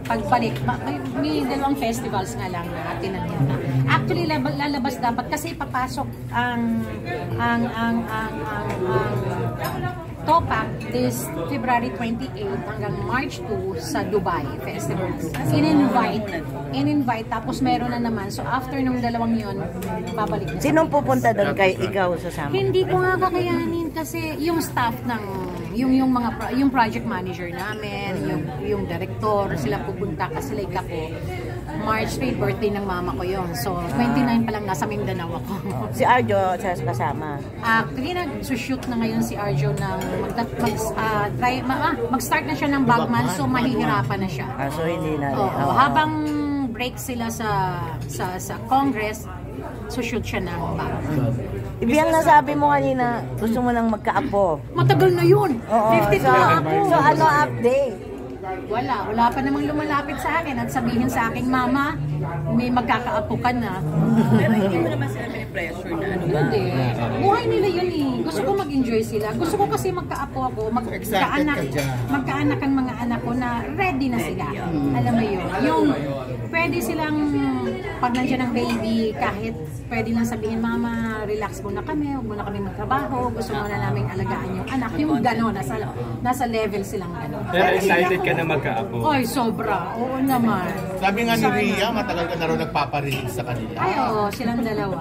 pagbalik, may dalawang festivals nga lang na tinanong na. Actually, lalabas dapat kasi papasok ang Topak this February 28 hanggang March 2 sa Dubai Festival. In-invite, tapos meron na naman. So after nung dalawang yun, babalik na. Sinong pupunta doon kay ikaw sasama? Hindi ko nga kakayanin kasi yung staff ng yung project manager namin, yung director, sila pupunta kasi like ako. March 3, birthday ng mama ko yon. So 29 pa lang nasa Mindanao ako. Si Arjo kasama. Actually nag-shoot na ngayon si Arjo ng mag-start na siya ng Bagman, so mahihirapan na siya. So hindi na. Habang break sila sa Congress, so shoot siya ng Bagman. Ibig nasabi mo kanina, gusto mo nang magkaapo. Matagal na yun. 52 na ako. So ano update? Wala pa namang lumalapit sa akin at sabihin sa akin, Mama, may magkakaapo ka na. Pero hindi mo naman sila may pressure na ano ba? Hindi. Buhay nila yun eh. Gusto ko mag-enjoy sila. Gusto ko kasi magkaapo ako, magkaanak ang mga anak ko na ready na sila. Alam mo yun. Yung pwede silang, pag nandiyan ang baby, kahit pwede lang sabihin, Mama, relax muna kami, huwag muna kami magtrabaho, gusto muna namin alagaan yung anak. Yung gano'n, nasa level silang gano'n. Pero excited ka na magkaapo? Ay, sobra. Oo naman. Sabi nga ni Rhea, matagal ka na rin nagpaparinig sa kanila. Ay, oo, silang dalawa.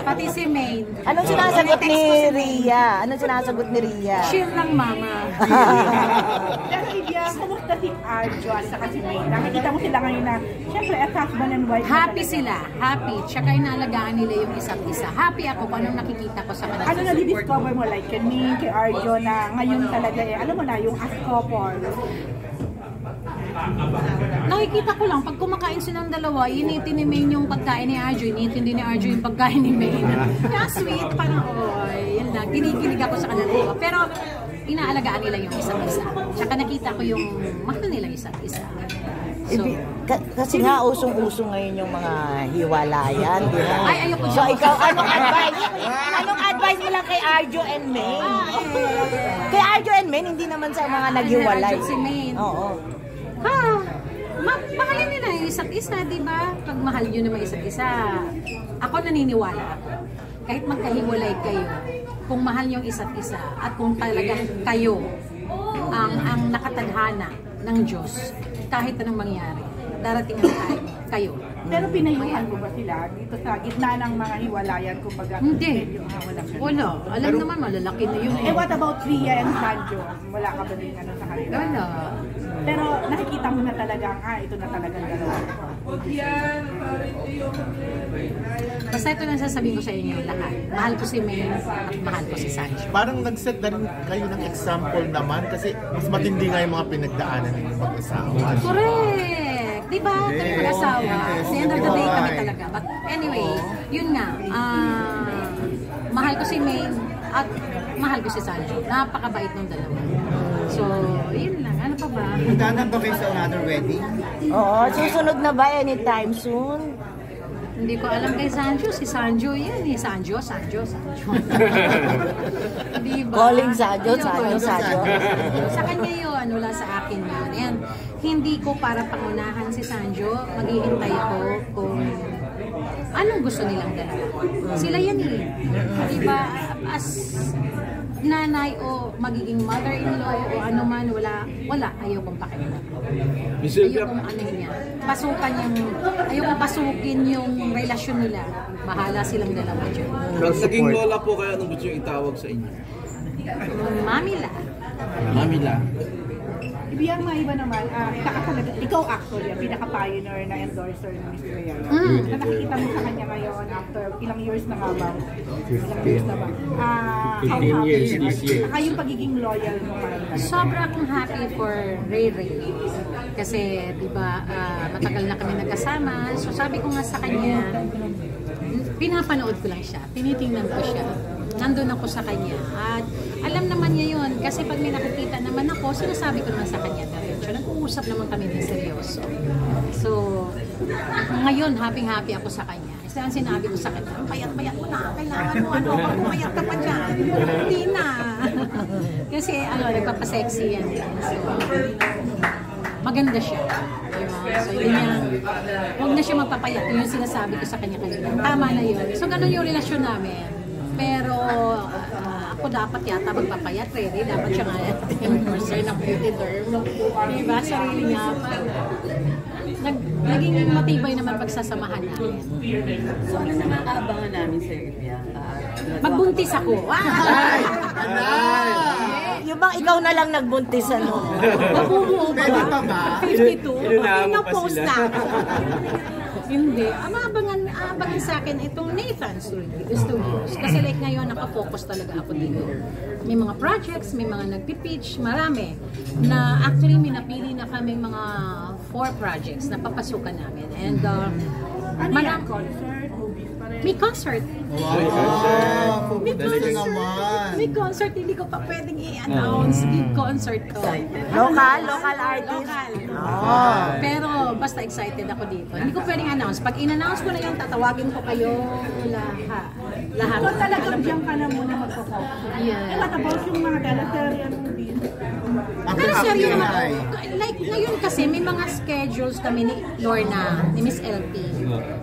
Pati si Maine. Anong sinasagot ni Rhea? Anong sinasagot ni Rhea? Chill lang, Mama. Pero Rhea, kumusta si Arjo at saka si Maine? Nakikita mo sila ngayon na, syempre, as husband and wife. Happy sila. Happy. Tsaka inaalagaan nila yung isa't isa. Happy ako kung anong nakikita ko sa kanila. Ano na-discover mo, like, kay Maine, kay Arjo, na ngayon talaga, alam mo na, yung as couple? Nakikita ko lang, pag kumakain silang dalawa, initin ni Maine yung pagkain ni Arjo, initin din ni Arjo yung pagkain ni Maine. Kaya sweet, parang, yan lang, kinikilig ako sa kanila. Pero, inaalagaan nila yung isa't isa. Tsaka nakita ko yung mahal nila isa't isa. So, kasi nga usong-usong ngayon yung mga hiwalayan, di ba? Ay, ayoko So ikaw, anong advice? Anong advice mo lang kay Arjo and Maine? Kay Arjo and Maine, hindi naman sa mga naghiwalay. Si Maine. Oo. Mahalin nila yung isa't isa, di ba? Pag mahal nyo naman isa't isa, ako naniniwala. Kahit magkahiwalay kayo, kung mahal nyo isa't isa, at kung talagang kayo ang nakatadhana ng Diyos, kahit anong mangyari, darating ang time, kayo. Pero pinayuhan mo ba sila dito sa gitna ng mga hiwalayan, kumbaga? Hindi. Wala. Alam naman, malalaki na yun. What about Rhea and Sanjo? Wala ka ba din ano sa kanila? Wala. Pero nakikita mo na talagang, ito na talagang dalawa. Basta ito lang sasabihin ko sa inyo lahat. Mahal ko si Maine at mahal ko si Sancho. Parang nag-set na rin kayo ng example naman kasi mas matindi nga yung mga pinagdaanan ng mag-asawa. Correct! Diba? Kami mag-asawa. At the end of the day kami talaga. But anyway, yun nga. Mahal ko si Maine at mahal ko si Sancho. Napakabait ng dalawa. So, yun lang. Ano pa ba? Magdanap ba kayo sa another wedding? Oo, susunod na ba anytime soon? Hindi ko alam kay Sancho. Si Sancho yan eh. Sancho. Diba? Calling Sancho. Sa kanya yun. Wala sa akin yun. And hindi ko para pangunahan si Sancho. Maghihintay ko kung anong gusto nilang dalawa. Sila yan eh. Diba? As nanay o magiging mother-in-law o ano man, wala. Ayaw kong pakialam. Ayaw kong ano niya. Ayaw kong pasukin yung relasyon nila. Bahala silang dalawa dyan. Naging lola po kaya anong gusto yung itawag sa inyo? Mamila. Mamila. Ibiyang maiba naman, ikaw actually, ang pinaka-pioneer na endorser ng Miss Rhea. Na nakikita mo sa kanya ngayon after ilang years na nga ba? Ilang years na ba? How happy? Saka yung pagiging loyal mo parang Sobra akong happy for Ray Ray. Kasi, di ba, matagal na kami nagkasama. So, sabi ko nga sa kanya, pinapanood ko lang siya. Tinitingnan ko siya. Nandun ako sa kanya. At alam naman niya yun. Kasi pag may nakikita naman ako, sinasabi ko naman sa kanya. So, nag-uusap naman kami ng seryoso. So, ngayon, happy-happy ako sa kanya. Kasi ang sinabi ko sa kanya, payat-payat mo na. Kailangan mo, pumayat ka pa dyan. Hindi na. Kasi, nagpapasexy yan. So, maganda siya. So yun yung, huwag na siya magpapayat. Yun yung sinasabi ko sa kanya kanina. Tama na yun. So ganun yung relasyon namin. Pero ako dapat yata magpapayat, ready. Dapat siya nga endorser ng beauty derm. Diba? Sarili niya. Naging matibay naman pagsasamahan namin. So ano naman abangan namin sa Ilya? Magbuntis ako. Ay! Yung bang ikaw na lang nagbuntis, ano? Mabubuo Pwede pa ba? 52. Inunahan mo pa Pinopost sila. na ako. Hindi. Abangan sa akin itong Nathan's Studios. Kasi like ngayon, nakafocus talaga ako dito. May mga projects, may mga nagpipitch, marami. Na actually, may napili na kami mga 4 projects na papasukan namin. And Ano yan? Concert? Movies pa rin? may concert. Wow! May Talaga concert. naman. May concert. Hindi ko pa pwedeng i-announce yung concert ko. Local artist. Local. Ah. Pero basta excited ako dito. Hindi ko pwedeng announce. Pag in-announce ko na yung tatawagin ko kayo lahat. So talagang diyan ka na muna magpo-focus. Yeah. Eh, what about yung mga Galaterian movies? Pero seryo naman, like ngayon kasi may mga schedules kami ni Lorna, ni Miss LT.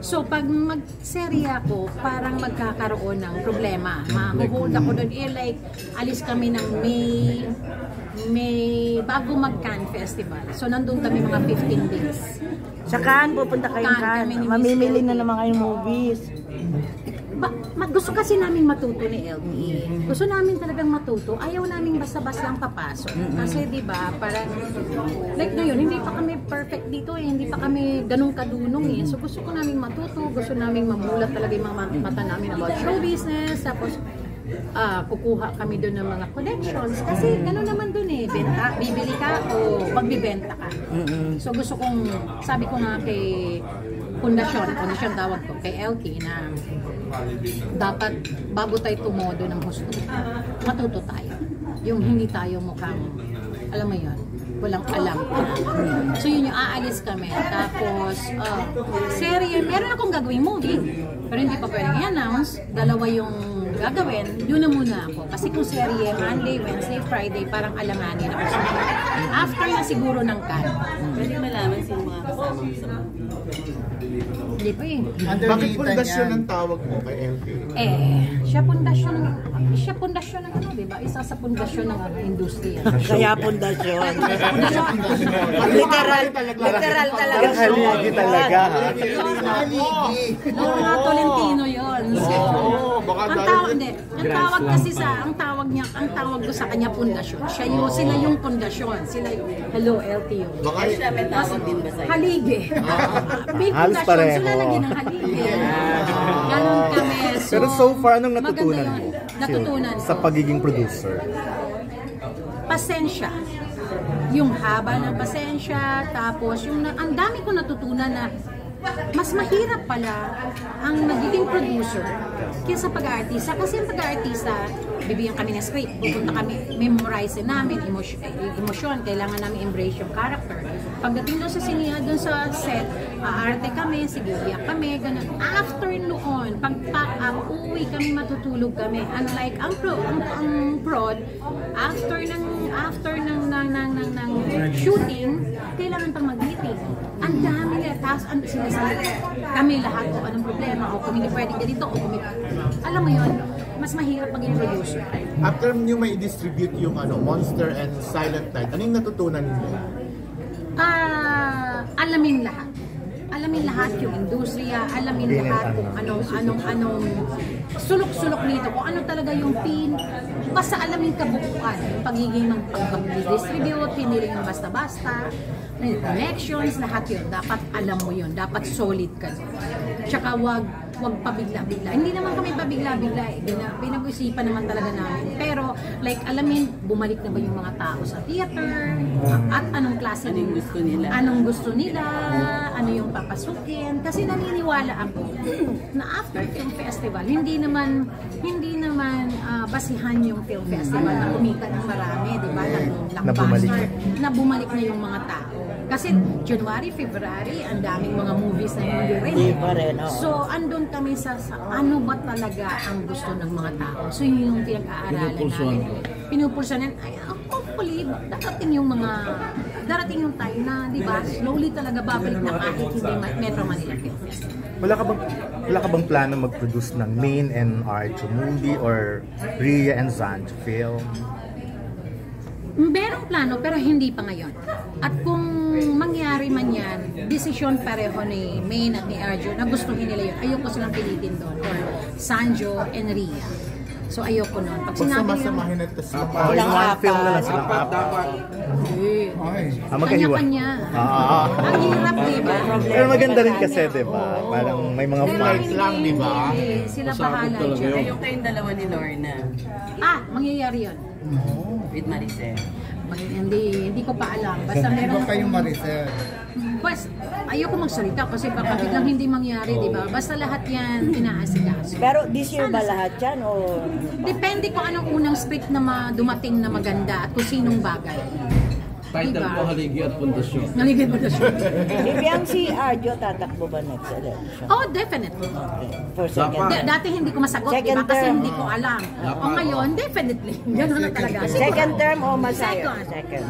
So pag mag-serye ako, parang magkakaroon ng problema. Mahuhold ako doon. Like, alis kami ng May bago mag-Cannes Festival. So nandun kami mga 15 days. Sa Cannes, pupunta kayo Cannes Cannes. kami ni Miss Mamimili LT. na naman kayong movies. Gusto kasi namin matuto ni LT. Gusto namin talagang matuto. Ayaw namin basta-basta lang papasok. Kasi 'di ba, parang like ngayon, hindi pa kami perfect dito eh. Hindi pa kami ganun kadunong eh. So gusto ko namin matuto, gusto namin mamulat talaga yung mga mata namin about show business. Tapos kukuha kami doon ng mga connections. Kasi gano'n naman doon eh. Bibili ka o magbibenta ka. So gusto kong, sabi ko nga kay pundasyon tawag ko, kay LT na dapat bago tayo tumodo ng husto, matuto tayo. Yung hindi tayo mukhang, alam mo yun, walang alam. So yun yung aalis kami. Tapos, serye, meron akong gagawing movie. Pero hindi pa pwedeng i-announce. 2 yung gagawin. Yun na muna ako. Kasi kung serye, Monday, Wednesday, Friday, parang alanganin ako sa mga. After na siguro ng Cannes. Pwede malaman sino mga kasama mo sa movie. Hindi pa eh. Bakit pundasyon ang tawag mo kay LP? Siya pundasyon ng ano, di ba? Isa sa pundasyon ng industriya. Kaya pundasyon. Literal talaga. Haligi talaga, ha? Mga Tolentino yun. So, ang tawag kasi ang tawag ko sa kanya pundasyon. Sila yung pundasyon. Sila yung, hello, LTO. Baka Siya may tawag din ba sa'yo? Haligi. May pundasyon, so lalagyan ng haligi. Ganon kami. Pero so far, anong natutunan maganda mo? yun. Natutunan Sa ko. pagiging producer? Pasensya. Yung haba ng pasensya, tapos ang dami ko natutunan na mas mahirap pala ang nagiging producer kaysa pag-aartista. Kasi ang pag-aartista, bibigyan kami ng script, pupunta kami, memorize namin, emosyon, kailangan namin embrace yung character. Pagdating doon sa sinia, doon sa set, aarte kami, sige, iyak kami, ganun. After noon, uwi kami, matutulog kami. Unlike ang prod, after ng shooting, kailangan pang mag-meeting. Ang dami nila, tapos sinasabi kami lahat kung anong problema, o kung hindi pwedeng ganito, o kung alam mo yun, mas mahirap maging producer. after nyo may distribute yung Monster and Silent Night, ano yung natutunan niyo? Alamin lahat. Alamin lahat yung industriya, alamin lahat kung anong sulok-sulok nito, kung ano talaga yung basta alamin kabukuan, yung pagiging ng pag-distribute, hindi rin yung basta-basta, connections, lahat yun. Dapat alam mo yun, dapat solid ka. Tsaka wag pabigla-bigla. Hindi naman kami pabigla-bigla eh. Pinag-usipan naman talaga namin. Pero like alamin, bumalik na ba yung mga tao sa theater? At anong klase Anong gusto nila? Anong gusto nila? Ano yung papasukin? Kasi naniniwala ako na after film festival, hindi naman basihan yung film festival na kumita ng marami, di ba? Na bumalik na yung mga tao. Kasi January, February, ang daming mga movies na hindi rin. So, andun kami sa ano ba talaga ang gusto ng mga tao. So, yun yung pinag-aaralan namin. Pinupulsan namin. Hopefully, darating yung mga darating yung time na, di ba, slowly talaga babalik na kahit hindi Metro Manila Film Festival. Wala ka bang plano mag-produce ng Main and Arjo movie or Rhea and Zanj film? Merong plano pero hindi pa ngayon. At kung mangyari man yan, desisyon pareho ni Main at ni Arjo na gustuhin nila yun. Ayoko silang pilitin doon. Or Sanjo and Rhea. So ayoko nun. Pag sinabi Pagsama-samahin na ito sila. Yung one film na lang silang Dapat. magkahiwa. kanya-kanya. Ang hirap, di ba? Pero maganda rin kasi, di ba? Parang may mga Pero fights. lang, di ba? Sila bahala dyan. Yung kayong dalawa ni Lorna Mangyayari yun. with Maricel. Hindi ko pa alam. Basta meron kayong Maricel. Pues, ayoko magsalita kasi baka biglang hindi mangyari, di ba? Basta lahat yan inaasikaso. Pero this year ba lahat yan o? Depende kung anong unang script na dumating na maganda at kung sinong bagay. Title po, Haligi at Pundasyon. Naligid mo na siya. Ibig si Arjo tatakbo ba next election? Oh, definitely. For second term. Dati hindi ko masagot, di ba? Second Kasi term. hindi ko alam. O ngayon, definitely. Ganun na talaga. Second term o Masayo? Second.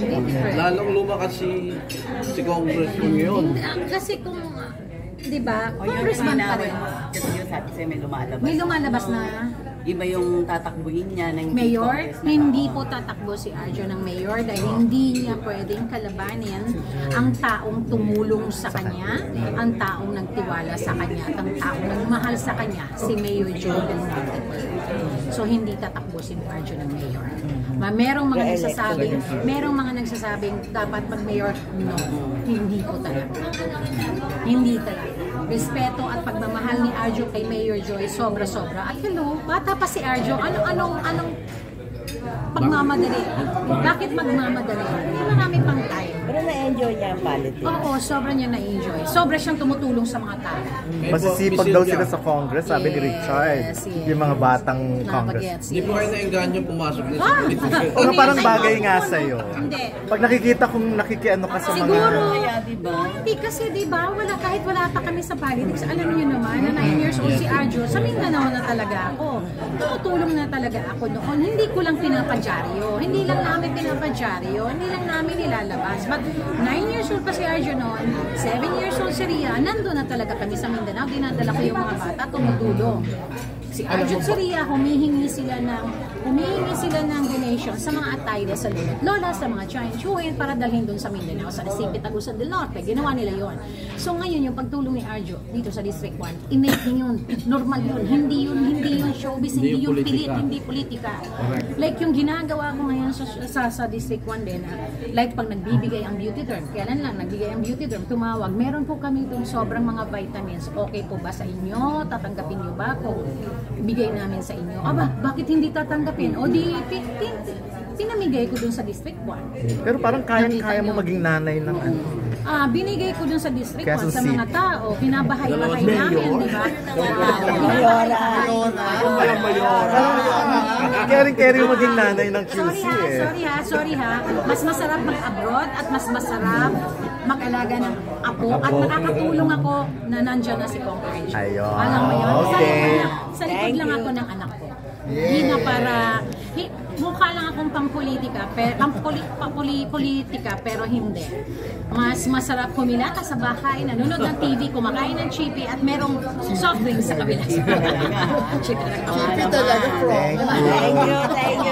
Different. Lalong lumakas si Congressman ngayon. Kasi kung, di ba, O yung congressman pa rin. kasi yung sabi sa'yo may lumalabas. May lumalabas na Iba yung tatakbuhin niya ng mayor, Congressman. hindi po tatakbo si Arjo ng mayor dahil hindi niya pwedeng kalabanin ang taong tumulong sa kanya, ang taong nagtiwala sa kanya, at ang taong nagmahal sa kanya, si Mayor Joe Del Monte. So hindi tatakbo si Arjo ng mayor. Merong mga nagsasabing dapat mag-mayor. No, hindi po talaga. Hindi talaga. Respeto at pagmamahal ni Arjo kay Mayor Joy, sobra-sobra. At hello, bata pa si Arjo, anong pagmamadali? Bakit magmamadali? Hindi marami pang time. Pero na-enjoy niya ang politics. Oo, sobra niya na-enjoy. Sobra siyang tumutulong sa mga tao. Masisipag daw sila sa Congress, sabi ni Richard. Yes. Yung mga batang Congress. Bagets, Hindi po kayo nainganyo pumasok na sa Ah! politics. O nga, parang bagay nga sa'yo. Hindi. Pag nakikita kong nakikiano ka sa mga... Siguro, Kaya, diba? hindi kasi diba, kahit wala pa kami sa politics, alam niyo naman na 9 years old si Arjo, sa Mindanao na talaga ako. Tumutulong na talaga ako noon. Hindi ko lang pinapadyaryo. Hindi lang namin pinapadyaryo. Hindi lang namin nilalabas. But 9 years old pa si Arjo noon, 7 years old si Rhea, nandun na talaga kami sa Mindanao. Dinadala ko yung mga bata, tumutulong. Si Arjo at si Rhea, humihingi sila ng donation sa mga atayde sa lola, sa mga chuin para dalhin doon sa Mindanao, sa Recife, Tagusan del Norte. Ginawa nila yon. So ngayon, yung pagtulong ni Arjo dito sa District 1, innate yun, normal yun. Hindi yun showbiz, hindi yun pilit, hindi politika. Like yung ginagawa ko ngayon sa District 1 din, like pag nagbibigay ang beauty derm, kailan lang nagbigay ang beauty derm, tumawag, meron po kami doon sobrang mga vitamins. Okay po ba sa inyo? Tatanggapin niyo ba kung bigay namin sa inyo? Aba, bakit hindi tatanggapin? O di, pinamigay ko dun sa District 1. Pero parang kaya mo maging nanay ng ano. Binigay ko dun sa District 1 Quezon sa mga City. tao. Pinabahay-bahay namin, di ba? Kaya mo maging nanay ng QC eh. Sorry ha. Mas masarap mag-abroad at mas masarap mag-alaga ng apo at nakakatulong ako na nandyan na si Congress. Ayun. Alam mo yun? Okay. Sa likod lang ako ng anak ko. Hindi na para... mukha lang akong pang-politika, pero hindi. Mas masarap humilata sa bahay, nanonood ng TV, kumakain ng chippy, at merong soft drinks sa kabila. Chippy talaga from. Thank you.